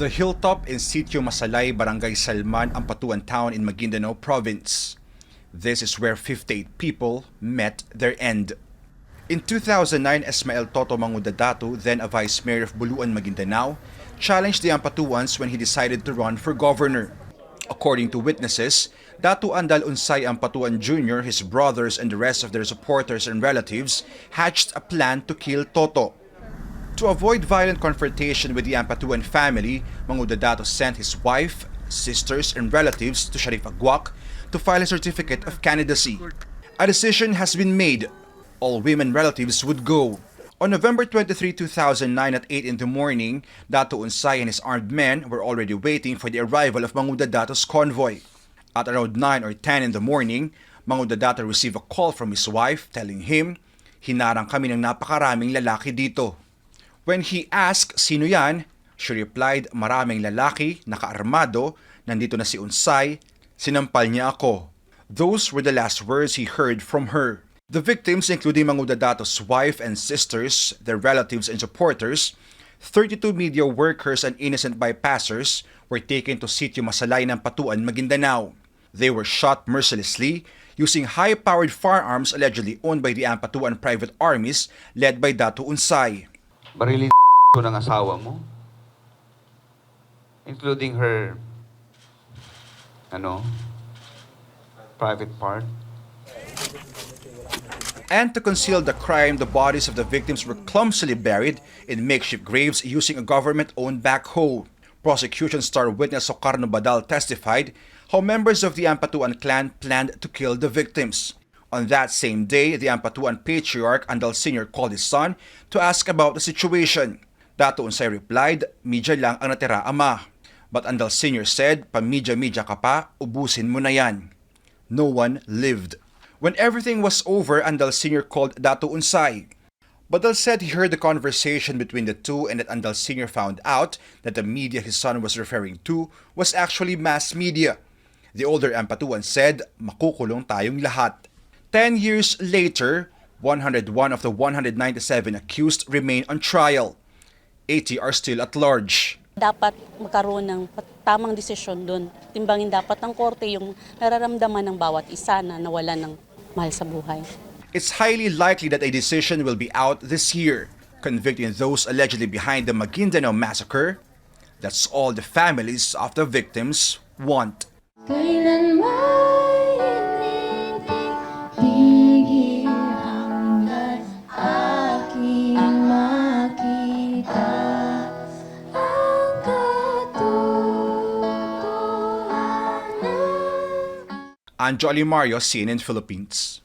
The hilltop in Sitio Masalay, Barangay Salman, Ampatuan Town in Maguindanao Province. This is where 58 people met their end. In 2009, Esmael Toto Mangudadatu, then a vice mayor of Buluan, Maguindanao, challenged the Ampatuans when he decided to run for governor. According to witnesses, Datu Andal Unsay Ampatuan Jr., his brothers, and the rest of their supporters and relatives hatched a plan to kill Toto. To avoid violent confrontation with the Ampatuan family, Mangudadatu sent his wife, sisters, and relatives to Sharif Aguac to file a certificate of candidacy. A decision has been made. All women relatives would go. On November 23, 2009 at 8 in the morning, Datu Unsay and his armed men were already waiting for the arrival of Mangudadatu's convoy. At around 9 or 10 in the morning, Mangudadatu received a call from his wife telling him, "Hinarang kami ng napakaraming lalaki dito." When he asked sino yan, she replied, "Maraming lalaki, nakaarmado, nandito na si Unsay, sinampal niya ako." Those were the last words he heard from her. The victims, including Mangudadatu's wife and sisters, their relatives and supporters, 32 media workers and innocent bypassers were taken to Sitio Masalay ng Ampatuan, Maguindanao. They were shot mercilessly using high-powered firearms allegedly owned by the Ampatuan private armies led by Datu Unsay. Barilin ko ng asawa mo, including her, private part. And to conceal the crime, the bodies of the victims were clumsily buried in makeshift graves using a government-owned backhoe. Prosecution star witness Socarno Badal testified how members of the Ampatuan clan planned to kill the victims. On that same day, the Ampatuan patriarch Andal Sr. called his son to ask about the situation. Datu Unsay replied, "Media lang ang natira, ama." But Andal Sr. said, "Pamidya-midya ka pa, ubusin mo na yan." No one lived. When everything was over, Andal Sr. called Datu Unsay. Badal said he heard the conversation between the two and that Andal Sr. found out that the media his son was referring to was actually mass media. The older Ampatuan said, "Makukulong tayong lahat." 10 years later, 101 of the 197 accused remain on trial. 80 are still at large. Dapat magkaroon ng tamang desisyon doon. Timbangin dapat ng korte yung nararamdaman ng bawat isa na nawalan ng mahal sa buhay. It's highly likely that a decision will be out this year, convicting those allegedly behind the Maguindanao massacre. That's all the families of the victims want. Anjo Alimario, CNN Philippines.